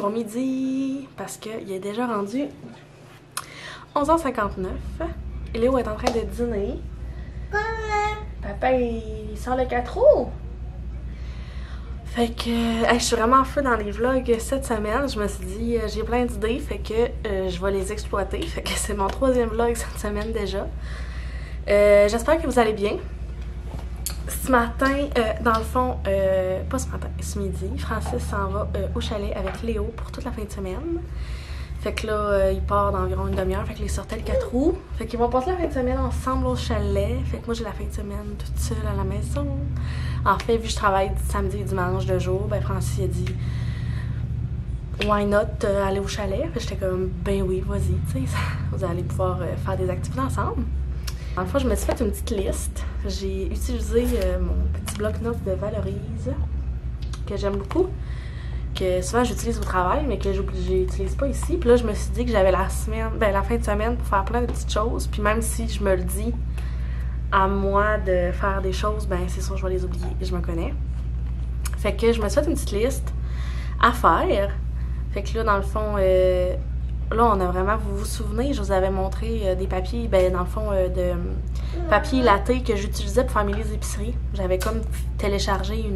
bon midi, parce qu'il est déjà rendu 11h59. Et Léo est en train de dîner. Papa, il sort le 4 roues. Fait que je suis vraiment en feu dans les vlogs cette semaine. Je me suis dit, j'ai plein d'idées, fait que je vais les exploiter. Fait que c'est mon 3e vlog cette semaine déjà. J'espère que vous allez bien. Ce matin, dans le fond, pas ce matin, ce midi, Francis s'en va au chalet avec Léo pour toute la fin de semaine. Fait que là, il part d'environ une demi-heure, fait que les sortait le 4 roues. Fait qu'ils vont passer la fin de semaine ensemble au chalet. Fait que moi, j'ai la fin de semaine toute seule à la maison. En fait, vu que je travaille samedi et dimanche 2 jours, ben Francis a dit « Why not aller au chalet? » Fait que j'étais comme « Ben oui, vas-y, tu sais, vous allez pouvoir faire des activités ensemble. » En fait, je me suis fait une petite liste. J'ai utilisé mon petit bloc-notes de Valorise, que j'aime beaucoup, que souvent j'utilise au travail, mais que j'utilise pas ici. Puis là, je me suis dit que j'avais la fin de semaine pour faire plein de petites choses. Puis même si je me le dis à moi de faire des choses, ben c'est sûr, je vais les oublier. Je me connais. Fait que je me suis fait une petite liste à faire. Fait que là, dans le fond, là, on a vraiment, vous vous souvenez, je vous avais montré des papiers, ben dans le fond, de papier latte que j'utilisais pour faire mes listes d'épicerie. J'avais comme téléchargé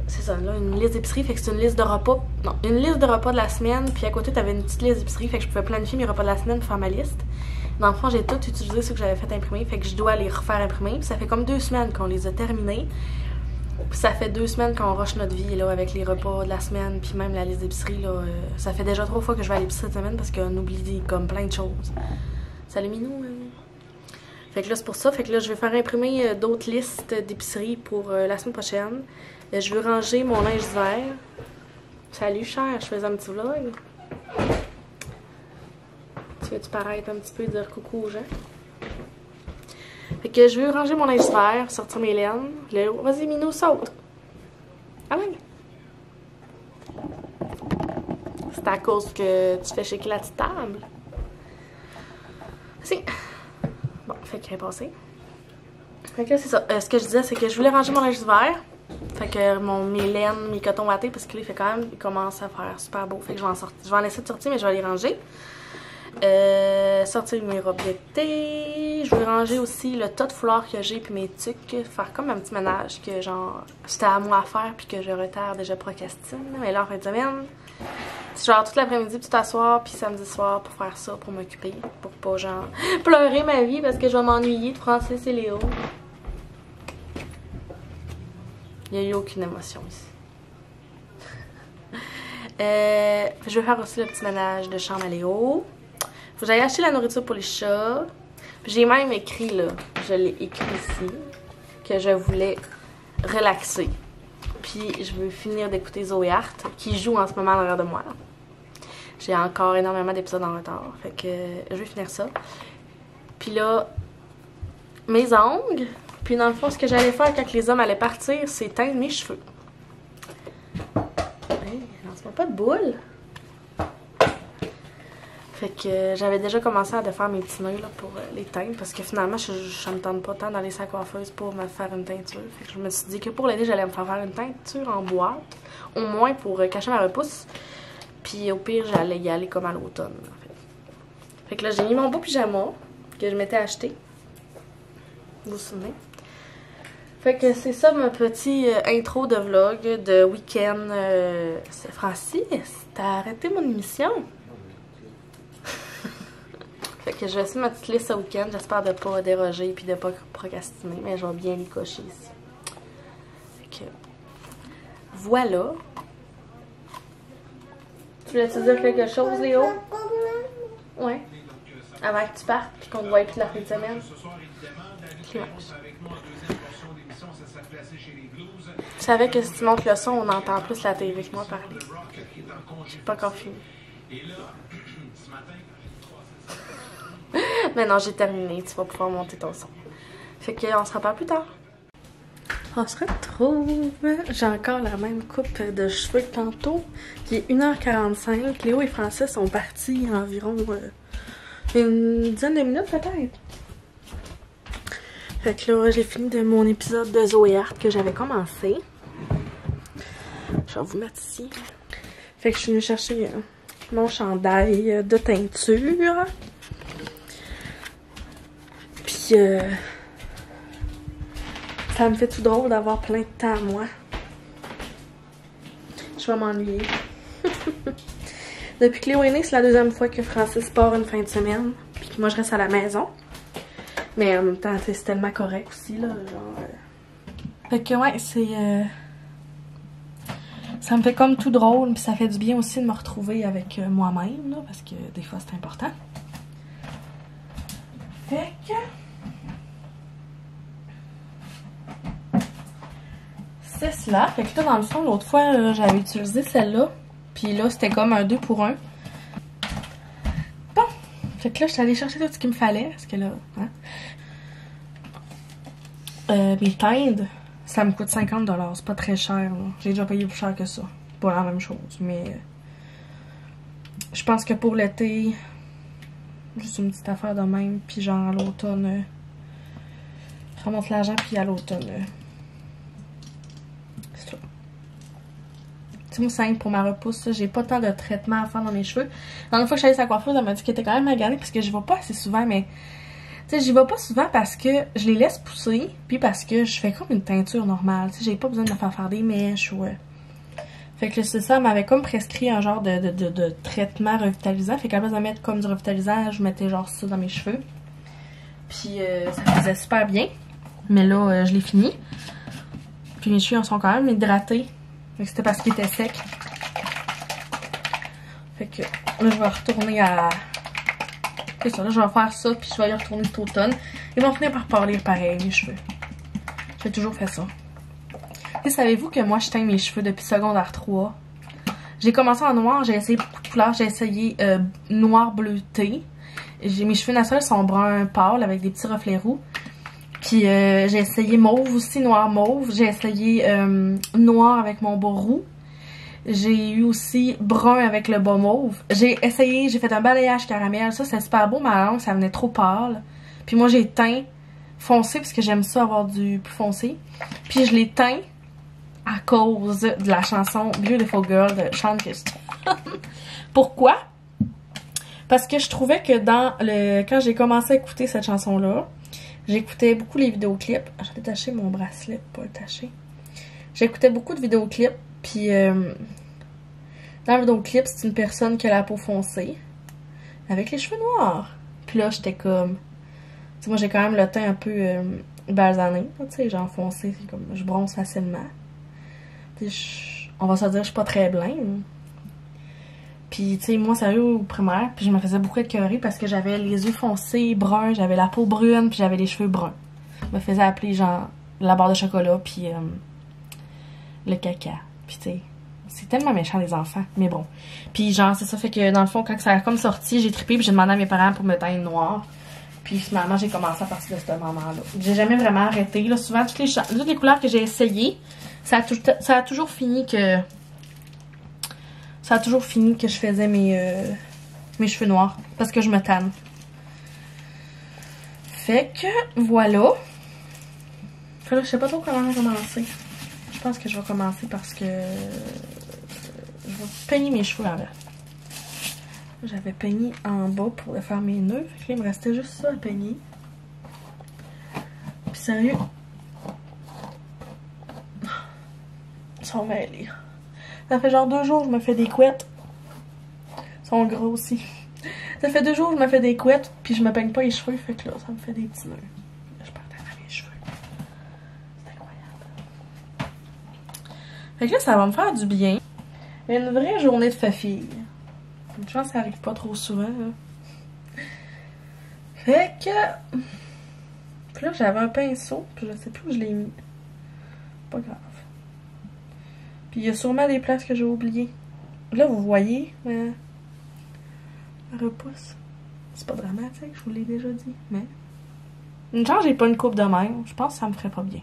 c'est ça, là, une liste d'épicerie, fait que c'est une liste de repas, non, une liste de repas de la semaine, puis à côté, t'avais une petite liste d'épicerie, fait que je pouvais planifier mes repas de la semaine pour faire ma liste. Dans le fond, j'ai tout utilisé ce que j'avais fait imprimer, fait que je dois les refaire imprimer, puis ça fait comme 2 semaines qu'on les a terminés. Puis ça fait 2 semaines qu'on rush notre vie là, avec les repas de la semaine, puis même la liste d'épicerie. Là, ça fait déjà 3 fois que je vais à l'épicerie cette semaine parce qu'on oublie comme plein de choses. Salut Minou! Fait que là, c'est pour ça. Fait que là, je vais faire imprimer d'autres listes d'épicerie pour la semaine prochaine. Je veux ranger mon linge d'hiver. Salut cher, je faisais un petit vlog. Tu veux-tu paraître un petit peu et dire coucou aux gens? Fait que je veux ranger mon linge d'hiver, sortir mes laines. Léo, vas-y Minou, saute! Ah oui! C'est à cause que tu fais shaker la petite table. Si! Bon, fait qu'elle est passée. Fait que là, c'est ça. Ce que je disais, c'est que je voulais ranger mon linge d'hiver. Fait que mes laines, mes cotons wattés, parce que là, il commence à faire super beau. Fait que je vais en laisser de sortir, mais je vais les ranger. Sortir mes robes d'été. Je vais ranger aussi le tas de foulards que j'ai puis mes tucs. Faire comme un petit ménage que genre c'était à moi à faire puis que je retarde et je procrastine. Mais là en fin de semaine, c'est genre toute l'après-midi puis tout asseoir puis samedi soir pour faire ça, pour m'occuper. Pour pas genre pleurer ma vie parce que je vais m'ennuyer de Francis et Léo. Il n'y a eu aucune émotion ici. Je vais faire aussi le petit ménage de chambre à Léo. Faut que j'aille acheter la nourriture pour les chats. J'ai même écrit là, je l'ai écrit ici, que je voulais relaxer. Puis je veux finir d'écouter Zoé Hart, qui joue en ce moment en arrière de moi. J'ai encore énormément d'épisodes en retard. Fait que je vais finir ça. Puis là, mes ongles. Puis dans le fond, ce que j'allais faire quand les hommes allaient partir, c'est teindre mes cheveux. Hey, lance-moi pas de boule. Fait que j'avais déjà commencé à faire mes petits nœuds là, pour les teindre parce que finalement je me tente pas tant d'aller sur la coiffeuse pour me faire une teinture. Fait que je me suis dit que pour l'été j'allais me faire une teinture en boîte, au moins pour cacher ma repousse. Puis au pire j'allais y aller comme à l'automne. En fait. Fait que là j'ai mis mon beau pyjama que je m'étais acheté. Vous vous souvenez? Fait que c'est ça ma petite intro de vlog de week-end. C'est Francis, t'as arrêté mon émission? Fait que je vais essayer ma petite liste ce week-end. J'espère de pas déroger et de pas procrastiner. Mais je vais bien les cocher ici. Fait que voilà. Tu voulais-tu dire quelque chose, Léo? Ouais. Avant que tu partes puis qu'on te voie toute la fin de semaine. Je savais que si tu montes le son, on entend plus la télé que moi parler. J'ai pas encore fini. Mais non, j'ai terminé. Tu vas pouvoir monter ton son. Fait qu'on se reparle plus tard. On se retrouve. J'ai encore la même coupe de cheveux que tantôt. Il est 1h45. Léo et Francis sont partis environ une dizaine de minutes peut-être. Fait que là, j'ai fini de mon épisode de Zoé Hart que j'avais commencé. Je vais vous mettre ici. Fait que je suis venue chercher mon chandail de teinture. Puis ça me fait tout drôle d'avoir plein de temps à moi. Je vais m'ennuyer. Depuis que Léo est né, c'est la deuxième fois que Francis part une fin de semaine. Puis que moi je reste à la maison. Mais en même temps, c'est tellement correct aussi, là. Genre, Fait que ouais, c'est... Ça me fait comme tout drôle, puis ça fait du bien aussi de me retrouver avec moi-même, là, parce que des fois c'est important. Fait que... c'est cela. Fait que là, dans le fond, l'autre fois, j'avais utilisé celle-là. Puis là, c'était comme un 2 pour 1. Bon. Fait que là, je suis allée chercher tout ce qu'il me fallait. Parce que là, hein. Mes teintes, ça me coûte 50 $. C'est pas très cher, là. J'ai déjà payé plus cher que ça. Pas la même chose. Mais je pense que pour l'été, juste une petite affaire de même. Puis genre à l'automne, je remonte l'argent. Puis à l'automne, c'est ça. C'est mon simple pour ma repousse. J'ai pas tant de traitement à faire dans mes cheveux. La dernière fois que je suis allée à sa coiffeuse, elle m'a dit qu'elle était quand même maganée parce que je vais pas assez souvent, mais tu sais, j'y vais pas souvent parce que je les laisse pousser, puis parce que je fais comme une teinture normale. Tu sais, j'ai pas besoin de me faire des mèches ou... Fait que c'est ça, elle m'avait comme prescrit un genre de traitement revitalisant. Fait qu'à la place de mettre comme du revitalisant, je mettais genre ça dans mes cheveux. Puis ça faisait super bien. Mais là, je l'ai fini. Puis mes cheveux sont quand même hydratés. Fait que c'était parce qu'ils étaient secs. Fait que là, je vais retourner à... C'est ça, là, je vais faire ça, puis je vais y retourner cet automne. Ils vont finir par parler pareil, mes cheveux. J'ai toujours fait ça. Et savez-vous que moi, je teins mes cheveux depuis secondaire 3? J'ai commencé en noir, j'ai essayé beaucoup de couleurs. J'ai essayé noir bleuté. Mes cheveux naturels sont brun pâle avec des petits reflets roux. Puis j'ai essayé mauve aussi, noir mauve. J'ai essayé noir avec mon bas roux. J'ai eu aussi brun avec le bas mauve. J'ai essayé, j'ai fait un balayage caramel. Ça, c'est super beau, mais à la longue, ça venait trop pâle. Puis moi, j'ai teint foncé parce que j'aime ça avoir du plus foncé. Puis je l'ai teint à cause de la chanson Beautiful Girl de Sean Kingston. Pourquoi? Parce que je trouvais que quand j'ai commencé à écouter cette chanson-là, j'écoutais beaucoup les vidéoclips. Je vais détacher mon bracelet pour pas le tâcher. J'écoutais beaucoup de vidéoclips. Puis, dans le vidéoclip, c'est une personne qui a la peau foncée, avec les cheveux noirs. Puis là, j'étais comme... Tu sais, moi, j'ai quand même le teint un peu basané, tu sais, genre foncé, c'est comme... Je bronze facilement. On va se dire, je suis pas très blême. Puis, tu sais, moi, sérieux, au primaire, puis je me faisais beaucoup écœurer parce que j'avais les yeux foncés, bruns, j'avais la peau brune, puis j'avais les cheveux bruns. Je me faisais appeler, genre, la barre de chocolat, puis le caca. Puis, tu sais, c'est tellement méchant, les enfants. Mais bon. Puis, genre, c'est ça. Fait que, dans le fond, quand ça a comme sorti, j'ai trippé. Puis, j'ai demandé à mes parents pour me teindre noir. Puis, finalement, j'ai commencé à partir de ce moment-là. J'ai jamais vraiment arrêté. Là, souvent, toutes les couleurs que j'ai essayées, ça a toujours fini que... Ça a toujours fini que je faisais mes cheveux noirs. Parce que je me tanne. Fait que, voilà. Fait là, je sais pas trop comment commencer. Je pense que je vais commencer parce que je vais peigner mes cheveux en vert. J'avais peigné en bas pour faire mes nœuds. Fait que là, il me restait juste ça à peigner. Puis sérieux, ils sont mêlés. Ça fait genre 2 jours que je me fais des couettes. Ils sont gros aussi. Ça fait 2 jours que je me fais des couettes, puis je me peigne pas les cheveux. Fait que là, ça me fait des petits nœuds. Je perds tellement mes cheveux. C'est incroyable. Fait que là, ça va me faire du bien. Une vraie journée de fafille. Une chance, ça arrive pas trop souvent. Là. Fait que... Puis là, j'avais un pinceau, puis je sais plus où je l'ai mis. Pas grave. Puis il y a sûrement des places que j'ai oubliées. Là, vous voyez ma repousse. C'est pas dramatique, je vous l'ai déjà dit, mais... Une chance, j'ai pas une coupe de même. Je pense que ça me ferait pas bien.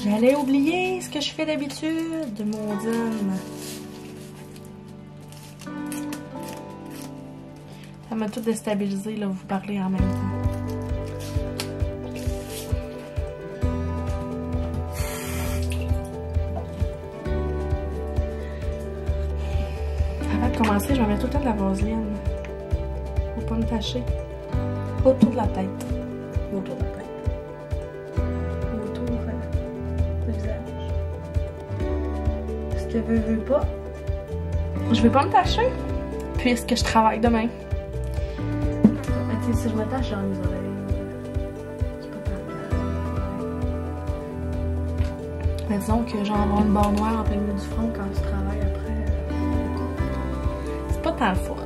J'allais oublier ce que je fais d'habitude, maudine. Ça m'a tout déstabilisé, là, vous parler en même temps. Avant de commencer, je vais mettre tout le temps de la vaseline. Faut pas me tacher. Autour de la tête. Autour de la tête. Autour du visage. Parce que veux pas. Je vais pas me tacher. Puisque je travaille demain. Mais tu sais, si je me tâche dans les oreilles, c'est pas tant grave. Mais disons que genre avoir une barre noire en plein milieu du front quand tu travailles après, c'est pas tant fort.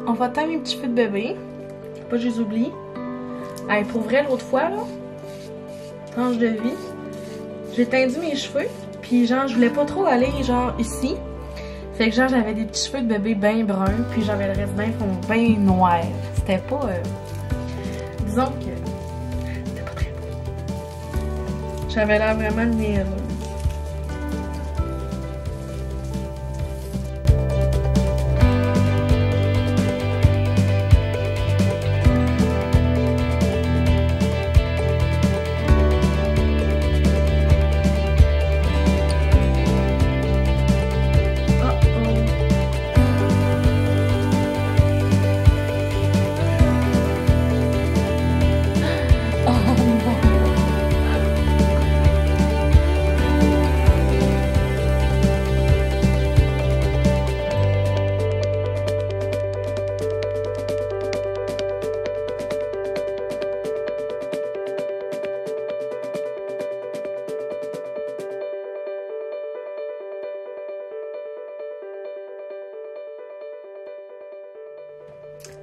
On va teindre mes petits cheveux de bébé. Faut pas que je les oublie. Hey, pour vrai, l'autre fois, là, tranche de vie, j'ai teindu mes cheveux. Puis genre, je voulais pas trop aller genre ici. Fait que genre, j'avais des petits cheveux de bébé bien bruns. Puis j'avais le reste bien noir. C'était pas... disons que... c'était pas très beau. J'avais l'air vraiment niaiseuse.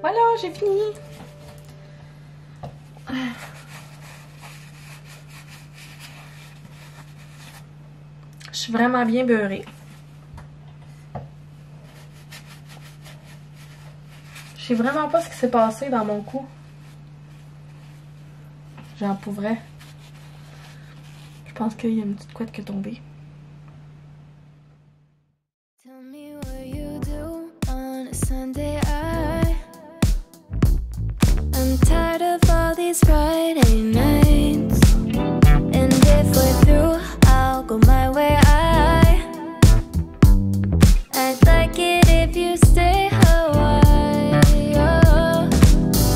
Voilà, j'ai fini. Je suis vraiment bien beurrée. Je sais vraiment pas ce qui s'est passé dans mon cou. J'en pourrais. Je pense qu'il y a une petite couette qui est tombée. Tell me what you do on a Sunday. I'm tired of all these Friday nights, and if we're through, I'll go my way. I'd like it if you stay a while. Oh,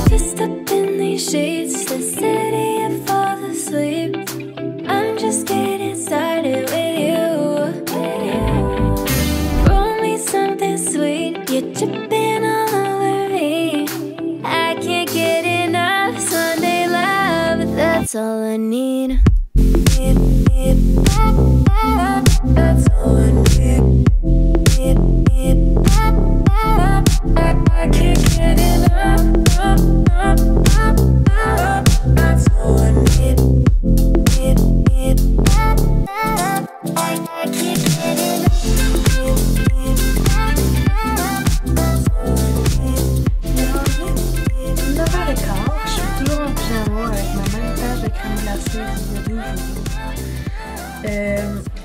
just up in these sheets, the city and fall asleep. I'm just getting started with you. Roll me something sweet, you're tripping all over me. I can't get enough Sunday love, that's all I need. That's all I need. I can't get enough. That's all I need. I can't get enough.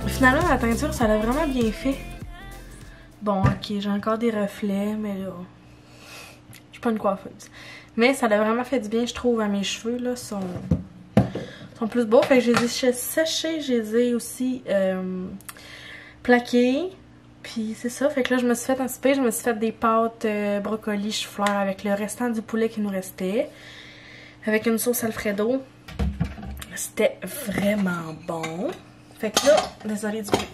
Finalement, la teinture, ça l'a vraiment bien fait. Bon, ok, j'ai encore des reflets, mais là, je suis pas une coiffeuse. Mais ça l'a vraiment fait du bien, je trouve, à mes cheveux, là, sont plus beaux. Fait que je les ai séchés, je les ai aussi plaqués. Puis c'est ça, fait que là, je me suis fait anticiper, je me suis fait des pâtes brocoli, chou-fleur avec le restant du poulet qui nous restait. Avec une sauce Alfredo. C'était vraiment bon. Fait que là, désolée du bruit.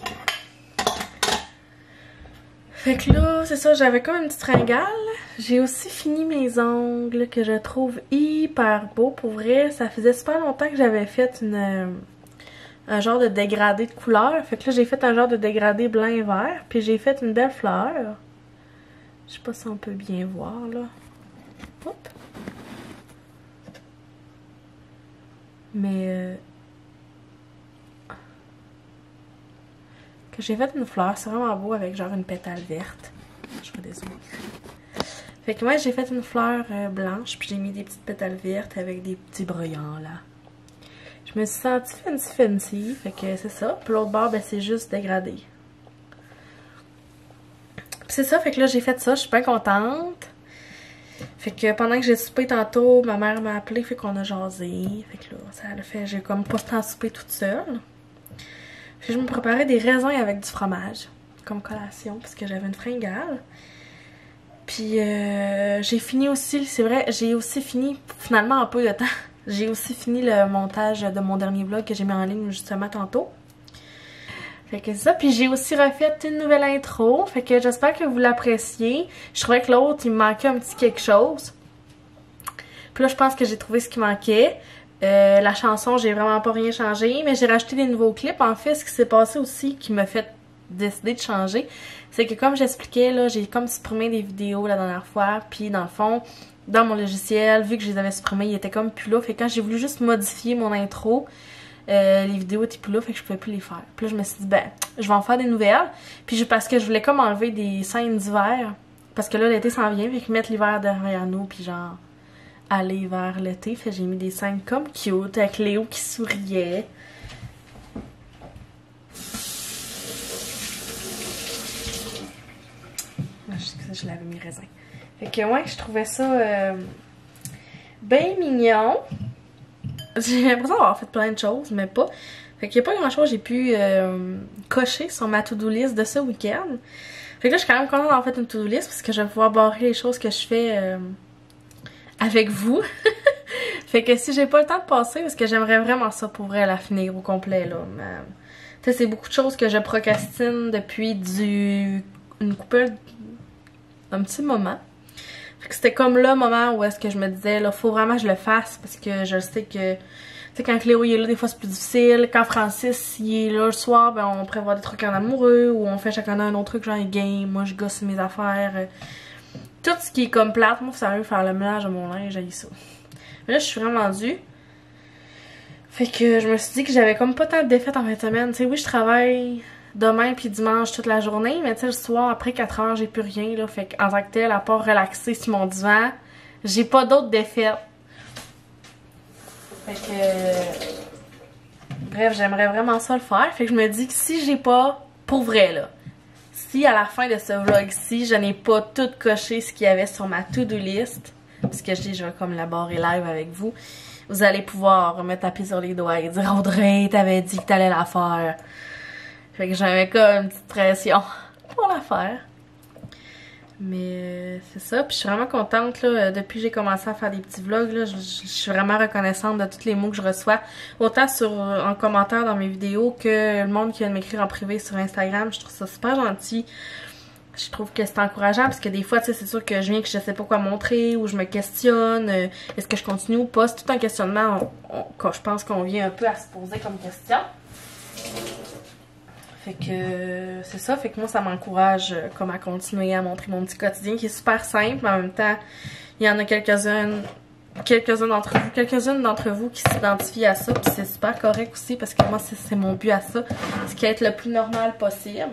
Fait que là, c'est ça, j'avais comme une petite fringale. J'ai aussi fini mes ongles que je trouve hyper beaux. Pour vrai, ça faisait super longtemps que j'avais fait un genre de dégradé de couleur. Fait que là, j'ai fait un genre de dégradé blanc et vert. Puis j'ai fait une belle fleur. Je sais pas si on peut bien voir, là. Hop. Mais... que j'ai fait une fleur. C'est vraiment beau avec genre une pétale verte. Je vais dézoomer. Fait que moi, j'ai fait une fleur blanche. Puis j'ai mis des petites pétales vertes avec des petits brillants, là. Je me suis sentie fancy. Fait que c'est ça. Puis l'autre bord, ben c'est juste dégradé. C'est ça, fait que là j'ai fait ça, je suis bien contente. Fait que pendant que j'ai soupé tantôt, ma mère m'a appelé, fait qu'on a jasé. Fait que là, ça a fait, j'ai comme pas le temps de souper toute seule. Fait que je me préparais des raisins avec du fromage, comme collation, parce que j'avais une fringale. Puis j'ai fini aussi, c'est vrai, j'ai aussi fini, finalement en peu de temps, j'ai aussi fini le montage de mon dernier vlog que j'ai mis en ligne justement tantôt. Fait que c'est ça, puis j'ai aussi refait une nouvelle intro, fait que j'espère que vous l'appréciez. Je trouvais que l'autre, il me manquait un petit quelque chose. Puis là, je pense que j'ai trouvé ce qui manquait. La chanson, j'ai vraiment pas rien changé, mais j'ai rajouté des nouveaux clips. En fait, ce qui s'est passé aussi, qui m'a fait décider de changer, c'est que comme j'expliquais, là, j'ai comme supprimé des vidéos la dernière fois, puis dans le fond, dans mon logiciel, vu que je les avais supprimées, ils étaient comme plus là. Fait que quand j'ai voulu juste modifier mon intro, les vidéos étaient plus là, fait que je pouvais plus les faire. Puis là, je me suis dit, ben, je vais en faire des nouvelles. Puis parce que je voulais comme enlever des scènes d'hiver. Parce que là, l'été s'en vient, fait que mettre l'hiver derrière nous, puis genre, aller vers l'été. Fait que j'ai mis des scènes comme cute, avec Léo qui souriait. Excusez, je l'avais mis raisin. Fait que ouais, je trouvais ça bien mignon. J'ai l'impression d'avoir fait plein de choses, mais pas. Fait qu'il n'y a pas grand chose que j'ai pu cocher sur ma to-do list de ce week-end. Fait que là, je suis quand même contente d'avoir fait une to-do list parce que je vais pouvoir barrer les choses que je fais avec vous. Fait que si j'ai pas le temps de passer, parce que j'aimerais vraiment ça pour vrai la finir au complet, là. Tu sais, c'est beaucoup de choses que je procrastine depuis une couple... un petit moment. Fait que c'était comme le moment où est-ce que je me disais, là, faut vraiment que je le fasse parce que je sais que, tu sais, quand Cléo il est là, des fois c'est plus difficile. Quand Francis il est là le soir, ben on prévoit des trucs en amoureux ou on fait chacun un autre truc, genre les games, moi je gosse mes affaires. Tout ce qui est comme plate, moi, ça veut faire le ménage de mon linge, j'ai ça. Mais là, je suis vraiment due. Fait que je me suis dit que j'avais comme pas tant de défaites en fin de semaine. Tu sais, oui, je travaille demain puis dimanche toute la journée, mais tu sais, le soir, après 4 heures, j'ai plus rien, là. Fait qu'en tant que tel, à part relaxer sur mon divan, j'ai pas d'autres défaites. Fait que... bref, j'aimerais vraiment ça le faire. Fait que je me dis que si j'ai pas, pour vrai, là, si à la fin de ce vlog-ci, je n'ai pas tout coché ce qu'il y avait sur ma to-do list, parce que je dis, je vais comme la barrer live avec vous, vous allez pouvoir me taper sur les doigts et dire « Audrey, t'avais dit que t'allais la faire. » Fait que j'avais comme une petite pression pour la faire. Mais c'est ça, puis je suis vraiment contente, là, depuis que j'ai commencé à faire des petits vlogs, là, je suis vraiment reconnaissante de tous les mots que je reçois, autant en commentaire dans mes vidéos que le monde qui vient de m'écrire en privé sur Instagram. Je trouve ça super gentil. Je trouve que c'est encourageant parce que des fois, tu sais, c'est sûr que je viens que je sais pas quoi montrer ou je me questionne, est-ce que je continue ou pas. C'est tout un questionnement quand je pense qu'on vient un peu à se poser comme question. Fait que c'est ça, fait que moi ça m'encourage comme à continuer à montrer mon petit quotidien qui est super simple, mais en même temps, il y en a quelques-unes d'entre vous qui s'identifient à ça, puis c'est super correct aussi parce que moi c'est mon but à ça, c'est qu'être le plus normal possible.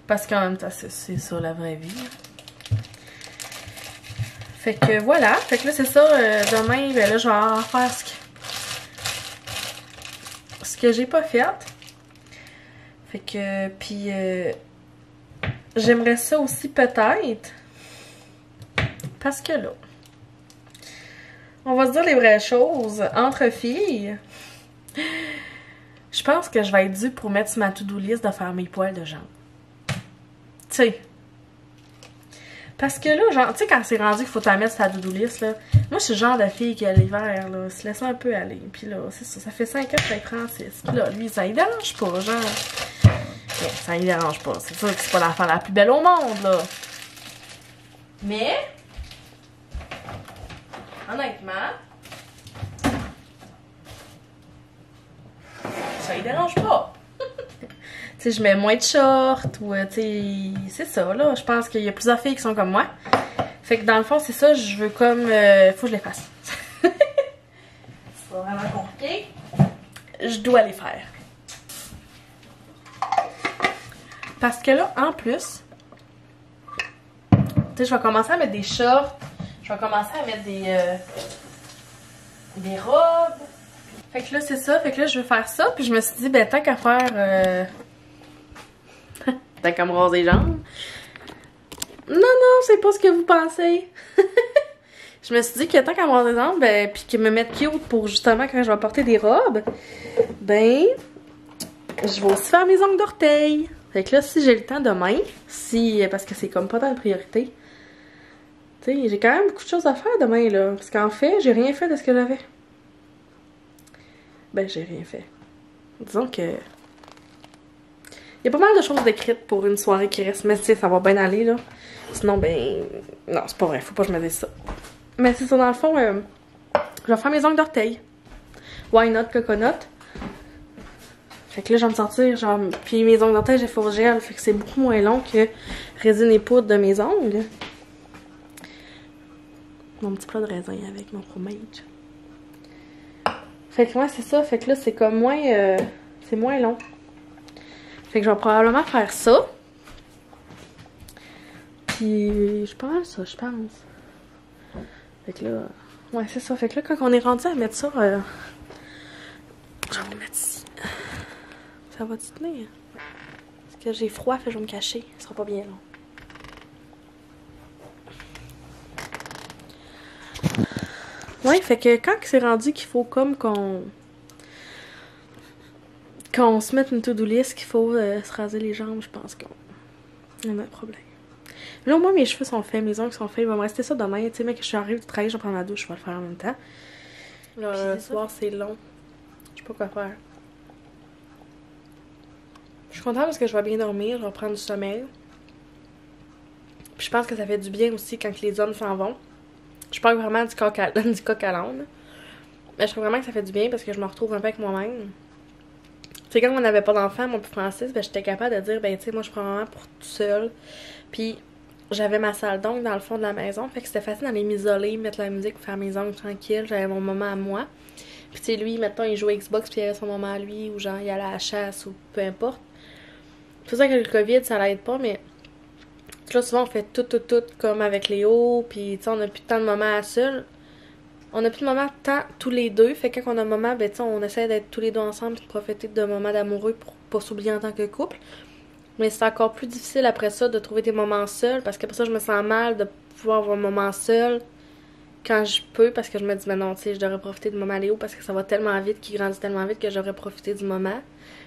Parce qu'en même temps, c'est ça la vraie vie. Fait que voilà. Fait que là, c'est ça. Demain, ben là, je vais en faire ce que j'ai pas fait. Fait que, puis, j'aimerais ça aussi peut-être. Parce que là, on va se dire les vraies choses. Entre filles, je pense que je vais être due pour mettre sur ma to-do list de faire mes poils de jambes. Tu sais. Parce que là, genre, tu sais, quand c'est rendu qu'il faut t'en mettre sur ta to-do list, là, moi, je suis le genre de fille qui, à l'hiver, là, se laisse un peu aller. Puis là, c'est ça, ça fait 5 ans que je suis avec Francis. Puis là, lui, ça lui dérange pas, genre. Ouais, ça lui dérange pas. C'est sûr que c'est pas l'affaire la plus belle au monde, là. Mais, honnêtement, ça les dérange pas. Tu sais, je mets moins de shorts ou tu sais, c'est ça là. Je pense qu'il y a plusieurs filles qui sont comme moi. Fait que dans le fond, c'est ça, je veux comme. Faut que je les fasse. C'est pas vraiment compliqué. Je dois les faire. Parce que là, en plus, tu sais, je vais commencer à mettre des shorts. Je vais commencer à mettre des robes. Fait que là, c'est ça. Fait que là, je veux faire ça. Puis je me suis dit, ben, tant qu'à faire. Tant qu'à me raser les jambes. Non, c'est pas ce que vous pensez. Je me suis dit que tant qu'à me raser les jambes, ben, puis que me mettre cute pour justement quand je vais porter des robes, ben, je vais aussi faire mes ongles d'orteil. Fait que là, si j'ai le temps demain, parce que c'est comme pas tant de priorité, tu sais, j'ai quand même beaucoup de choses à faire demain, là. Parce qu'en fait, j'ai rien fait de ce que j'avais. Ben, j'ai rien fait. Disons que... Il y a pas mal de choses décrites pour une soirée qui reste, mais tu sais, ça va bien aller, là. Sinon, ben... Non, c'est pas vrai, faut pas que je me dise ça. Mais c'est ça, dans le fond, je vais faire mes ongles d'orteil. Why not coconut? Fait que là, je vais me sortir, genre... Puis mes ongles d'orteil, j'ai fait au gel, fait que c'est beaucoup moins long que résine et poudre de mes ongles. Mon petit plat de raisin avec mon fromage. Fait que ouais, c'est ça, fait que là, c'est comme moins... c'est moins long. Fait que je vais probablement faire ça. Puis, je pense ça, je pense. Fait que là... Ouais, c'est ça. Fait que là, quand on est rendu à mettre ça... je vais le mettre ici. Ça va-tu tenir? Parce que j'ai froid, fait que je vais me cacher. Ce sera pas bien long. Ouais, fait que quand c'est rendu qu'il faut comme qu'on se mette une to-do list, qu'il faut se raser les jambes, je pense qu'on a un problème. Là, au moins, mes cheveux sont faits, mes ongles sont faits. Il va me rester ça demain. Tu sais, mais que je suis arrivée du travail, je vais prendre ma douche, je vais le faire en même temps. Là, le soir, c'est long. Je sais pas quoi faire. Je suis contente parce que je vais bien dormir, je vais prendre du sommeil. Puis je pense que ça fait du bien aussi quand les hommes s'en vont. Je parle vraiment du coq à l'âne. Mais je trouve vraiment que ça fait du bien parce que je me retrouve un peu avec moi-même. Tu sais, quand on n'avait pas d'enfant, mon petit Francis, ben j'étais capable de dire, ben tu sais, moi je prends vraiment pour tout seul. Puis j'avais ma salle d'ongles dans le fond de la maison. Fait que c'était facile d'aller m'isoler, mettre la musique, faire mes ongles tranquilles. J'avais mon moment à moi. Puis tu sais, lui, maintenant il joue à Xbox, puis il avait son moment à lui, ou genre il allait à la chasse, ou peu importe. C'est pour ça que le COVID, ça l'aide pas, mais là, souvent, on fait tout comme avec Léo, puis tu sais, on n'a plus tant de moments à seul. On n'a plus de moments tant tous les deux, fait que quand on a un moment, ben tu sais, on essaie d'être tous les deux ensemble et de profiter de moments d'amoureux pour pas s'oublier en tant que couple. Mais c'est encore plus difficile après ça de trouver des moments seuls, parce qu'après ça, je me sens mal de pouvoir avoir un moment seul quand je peux, parce que je me dis, mais non, tu sais, je devrais profiter du moment à Léo, parce que ça va tellement vite, qu'il grandit tellement vite que j'aurais profité du moment.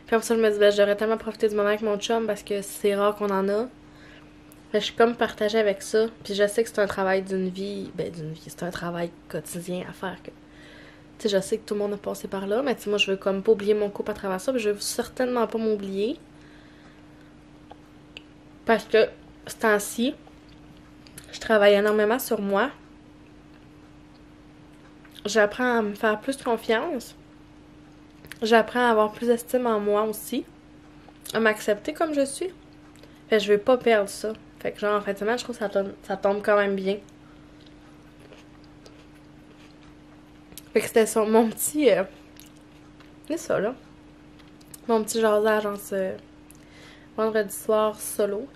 Puis après ça, je me dis, ben j'aurais tellement profité du moment avec mon chum, parce que c'est rare qu'on en a. Fait que je suis comme partagée avec ça. Puis je sais que c'est un travail d'une vie. Ben, d'une vie. C'est un travail quotidien à faire. Tu sais, je sais que tout le monde a passé par là. Mais tu sais, moi, je veux comme pas oublier mon couple à travers ça. Puis je veux certainement pas m'oublier. Parce que, ce temps-ci, je travaille énormément sur moi. J'apprends à me faire plus confiance. J'apprends à avoir plus d'estime en moi aussi. À m'accepter comme je suis. Fait que je veux pas perdre ça. Fait que genre en fin de semaine, je trouve que ça tombe quand même bien. Fait que c'était ça, mon petit... c'est ça là. Mon petit jasage en ce vendredi soir solo.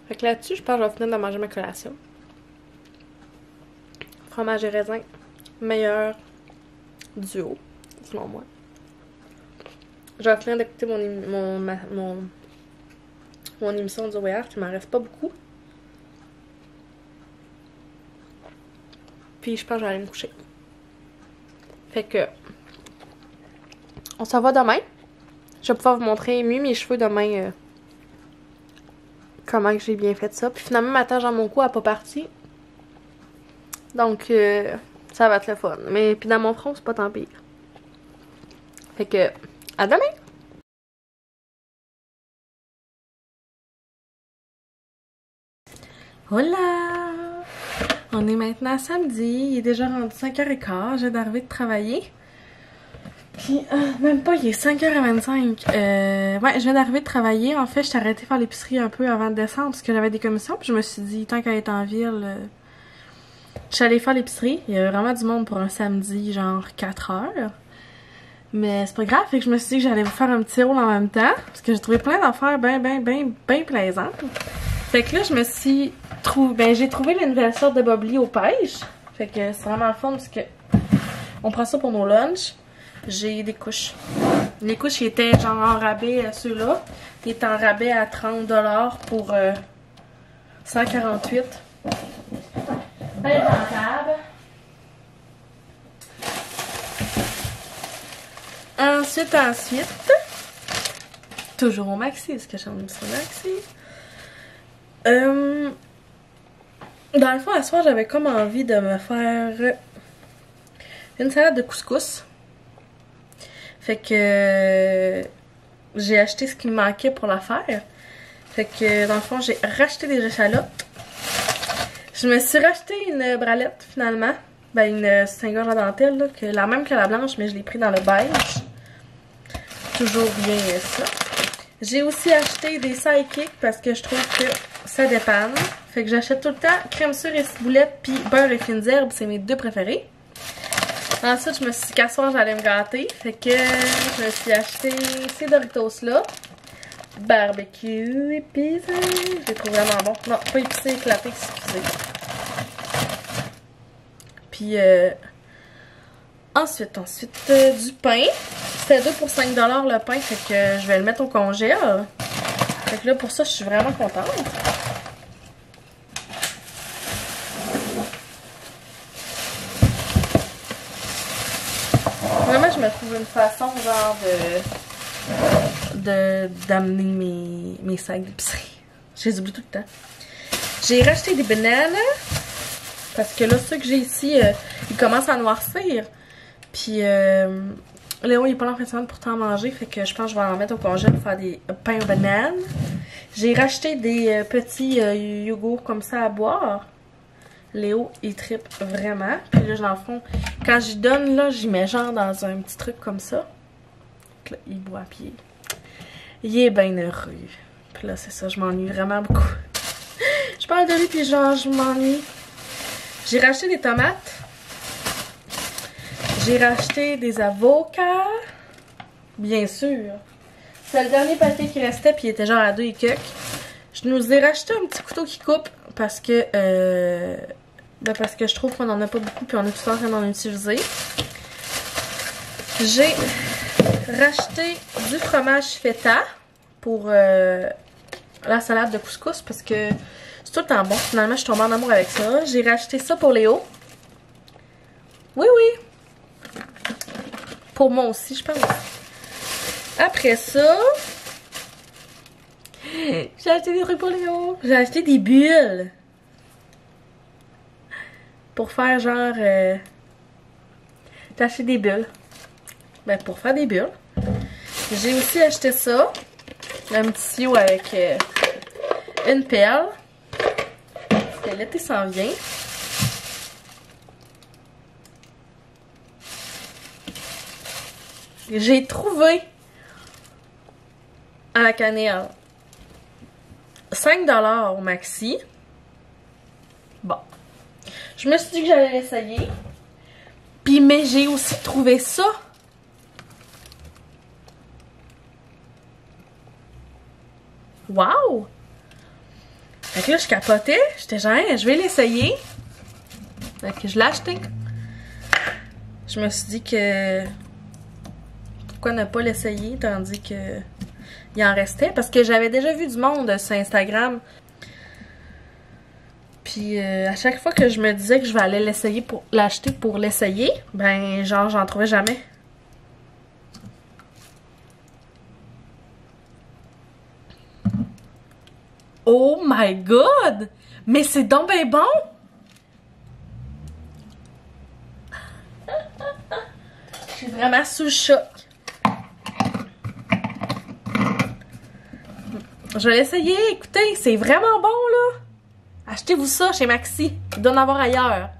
Fait que là-dessus, je pense que je vais finir de manger ma collation. Fromage et raisin. Meilleur duo, selon moi. Je vais finir d'écouter mon émission du OR, il m'en reste pas beaucoup. Puis je pense que je vais aller me coucher. Fait que on se revoit demain. Je vais pouvoir vous montrer mieux mes cheveux demain. Comment que j'ai bien fait ça. Puis finalement ma tache dans mon cou elle n'a pas parti. Donc ça va être le fun. Mais puis dans mon front c'est pas tant pire. Fait que à demain! Hola! On est maintenant samedi, il est déjà rendu 5h15, j'ai d'arriver de travailler. Puis, même pas, il est 5h25. Ouais, je viens d'arriver de travailler. En fait, je t'ai arrêté de faire l'épicerie un peu avant de descendre parce que j'avais des commissions. Puis je me suis dit, tant qu'elle est en ville, je suis allée faire l'épicerie. Il y a vraiment du monde pour un samedi, genre 4h. Mais c'est pas grave, fait que je me suis dit que j'allais vous faire un petit rôle en même temps. Parce que j'ai trouvé plein d'affaires bien plaisantes. Fait que là, je me suis trouvé... j'ai trouvé la nouvelle sorte de Bobli aux pêches. Fait que c'est vraiment le fun parce que on prend ça pour nos lunchs. J'ai des couches. Les couches, ils étaient genre en rabais, ceux-là. Ils étaient en rabais à 30$ pour 148. Bien rentable. Ensuite, toujours au Maxi, parce que j'aime ça Maxi. Dans le fond, à soir, j'avais comme envie de me faire une salade de couscous. Fait que j'ai acheté ce qui me manquait pour la faire. Fait que dans le fond, j'ai racheté des échalotes. Je me suis racheté une bralette finalement. Ben une Saint-Gorge à dentelle, là, la même que la blanche, mais je l'ai pris dans le beige. Toujours bien ça. J'ai aussi acheté des sidekicks parce que je trouve que ça dépanne. Fait que j'achète tout le temps crème sure et ciboulette puis beurre et fines herbes, c'est mes deux préférés. Ensuite, je me suis dit qu'à soir, j'allais me gâter. Fait que je me suis acheté ces Doritos-là. Barbecue épicé. Je les trouve vraiment bons. Non, pas épicé, éclaté, excusez. Puis, ensuite, du pain. C'était 2 pour 5$ le pain, fait que je vais le mettre au congèle. Fait que là, pour ça, je suis vraiment contente. Vraiment, je me trouve une façon, genre, d'amener mes sacs d'épicerie. Je les oublie tout le temps. J'ai racheté des bananes. Parce que là, ceux que j'ai ici, ils commencent à noircir. Puis, Léo, il est pas là en fin de semaine pour t'en manger. Fait que je pense que je vais en mettre au congèle pour faire des pains aux bananes. J'ai racheté des petits yogourts comme ça à boire. Léo, il trippe vraiment. Puis là, dans le fond, quand j'y donne, là, j'y mets genre dans un petit truc comme ça. Là, il boit, puis il est bien heureux. Puis là, c'est ça, je m'ennuie vraiment beaucoup. Je parle de lui, puis genre, je m'ennuie. J'ai racheté des tomates. J'ai racheté des avocats. Bien sûr. C'est le dernier paquet qui restait, puis il était genre à 2 et quelques. Je nous ai racheté un petit couteau qui coupe parce que parce que je trouve qu'on en a pas beaucoup, puis on est tout le temps en train d'en utiliser. J'ai racheté du fromage feta pour la salade de couscous parce que c'est tout le temps bon. Finalement, je suis tombée en amour avec ça. J'ai racheté ça pour Léo. Oui, oui. Pour moi aussi, je pense. Après ça, j'ai acheté des trucs pour Léo. J'ai acheté des bulles. Pour faire genre... J'ai acheté des bulles. Ben, pour faire des bulles. J'ai aussi acheté ça. Un petit tuyau avec une pelle. Parce que l'été s'en vient. J'ai trouvé à la cannelle 5$ au maxi. Bon. Je me suis dit que j'allais l'essayer. Puis, mais j'ai aussi trouvé ça. Wow! Fait que là, je capotais. J'étais genre, je vais l'essayer. Fait que je l'ai acheté. Je me suis dit que... Pourquoi ne pas l'essayer, tandis que... il en restait. Parce que j'avais déjà vu du monde sur Instagram. Puis à chaque fois que je me disais que je vais aller l'essayer pour l'acheter pour l'essayer, ben genre j'en trouvais jamais. Oh my god! Mais c'est donc ben bon! Je suis vraiment sous le choc. Je vais l'essayer, écoutez, c'est vraiment bon là! Achetez-vous ça chez Maxi. Il doit en avoir ailleurs.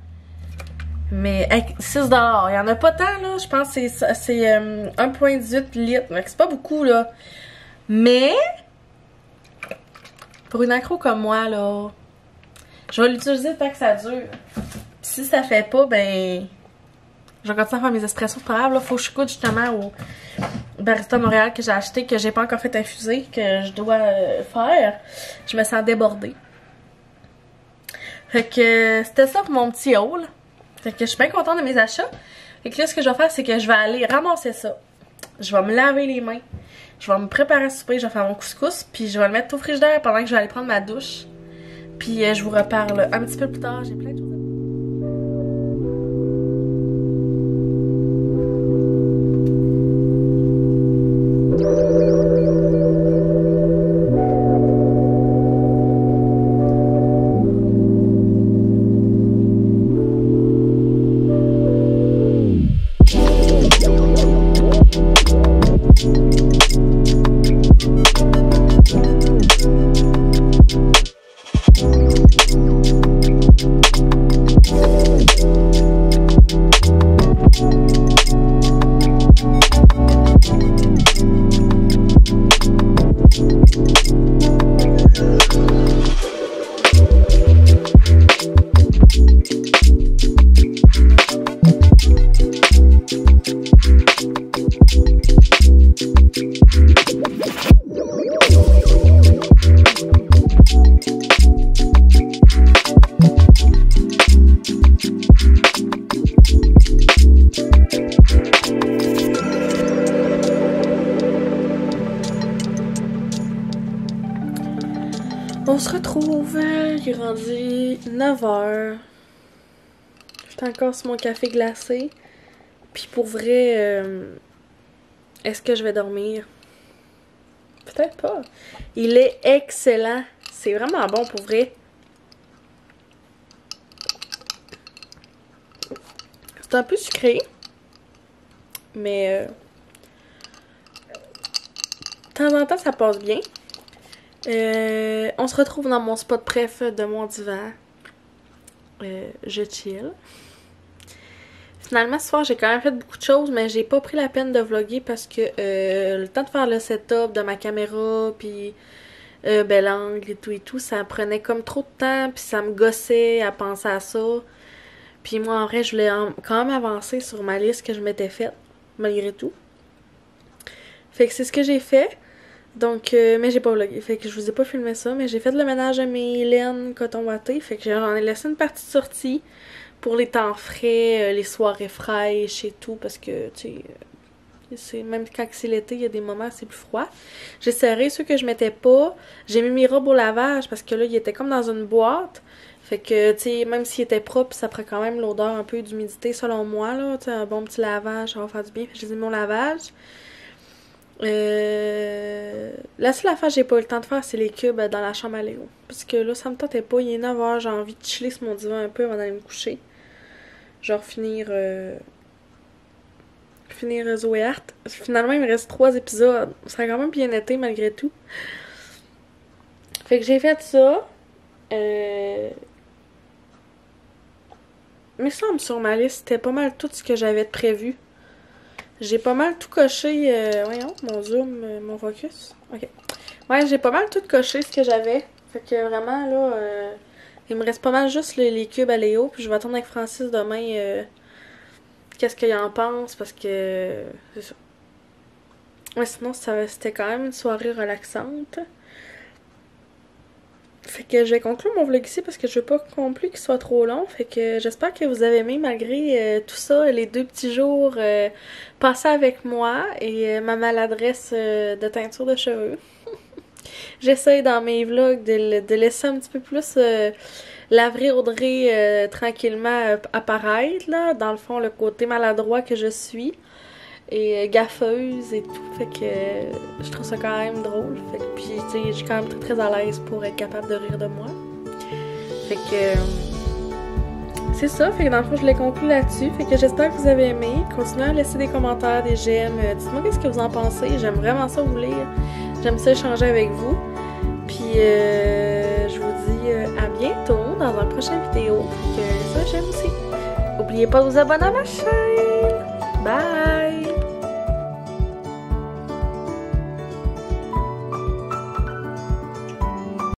Mais 6$, il y en a pas tant là, je pense que c'est 1,18 litres, c'est pas beaucoup là. Mais pour une accro comme moi là, je vais l'utiliser tant que ça dure. Puis si ça fait pas, ben je vais continuer à faire mes espressos. C'est pas grave là, faut que je goûte justement au Barista Montréal que j'ai acheté, que j'ai pas encore fait infuser, que je dois faire. Je me sens débordée. Fait que c'était ça pour mon petit haul. Fait que je suis bien contente de mes achats. Fait que là, ce que je vais faire, c'est que je vais aller ramasser ça. Je vais me laver les mains. Je vais me préparer à souper. Je vais faire mon couscous. Puis je vais le mettre au frigidaire pendant que je vais aller prendre ma douche. Puis je vous reparle un petit peu plus tard. J'ai plein de choses à... On se retrouve, il est rendu 9h. J'étais encore sur mon café glacé. Puis pour vrai, est-ce que je vais dormir? Peut-être pas. Il est excellent. C'est vraiment bon pour vrai. C'est un peu sucré. Mais de temps en temps, ça passe bien. On se retrouve dans mon spot préf de mon divan. Je chill. Finalement, ce soir, j'ai quand même fait beaucoup de choses, mais j'ai pas pris la peine de vlogger parce que le temps de faire le setup de ma caméra, puis l'angle et tout, ça prenait comme trop de temps, puis ça me gossait à penser à ça. Puis moi, en vrai, je voulais quand même avancer sur ma liste que je m'étais faite, malgré tout. Fait que c'est ce que j'ai fait. Donc, mais j'ai pas vlogué, fait que je vous ai pas filmé ça, mais j'ai fait le ménage de mes laines coton watté, fait que j'en ai laissé une partie de sortie pour les temps frais, les soirées fraîches et tout, parce que, tu sais, même quand c'est l'été, il y a des moments où c'est plus froid. J'ai serré ceux que je mettais pas, j'ai mis mes robes au lavage, parce que là, ils étaient comme dans une boîte, fait que, tu sais, même s'ils étaient propres, ça prend quand même l'odeur un peu d'humidité, selon moi, là, tu sais, un bon petit lavage, ça va faire du bien, fait que je les ai mis au lavage. La seule affaire que j'ai pas eu le temps de faire, c'est les cubes dans la chambre à Léo. Parce que là, ça me tentait pas. Il est 9h, j'ai envie de chiller sur mon divan un peu avant d'aller me coucher. Genre finir Zoé Art. Finalement, il me reste 3 épisodes. Ça a quand même bien été malgré tout. Fait que j'ai fait ça. Mais ça, sur ma liste, c'était pas mal tout ce que j'avais de prévu. J'ai pas mal tout coché. Voyons, mon zoom, mon focus. Ok. Ouais, j'ai pas mal tout coché ce que j'avais. Fait que vraiment, là, il me reste pas mal juste les cubes à Léo. Puis je vais attendre avec Francis demain qu'est-ce qu'il en pense. Parce que. C'est ça. Ouais, sinon, c'était quand même une soirée relaxante. Fait que je vais conclure mon vlog ici parce que je veux pas non plus qu'il soit trop long. Fait que j'espère que vous avez aimé malgré tout ça, les 2 petits jours passés avec moi et ma maladresse de teinture de cheveux. J'essaye dans mes vlogs de laisser un petit peu plus la vraie Audrey tranquillement apparaître, là. Dans le fond, le côté maladroit que je suis. Et gaffeuse et tout, fait que je trouve ça quand même drôle. Fait que puis tu sais, je suis quand même très très à l'aise pour être capable de rire de moi. Fait que c'est ça, fait que dans le fond je l'ai conclu là-dessus. Fait que j'espère que vous avez aimé. Continuez à laisser des commentaires, des j'aime. Dites-moi qu'est-ce que vous en pensez. J'aime vraiment ça vous lire. J'aime ça échanger avec vous. Puis je vous dis à bientôt dans une prochaine vidéo. Ça, j'aime aussi. N'oubliez pas de vous abonner à ma chaîne.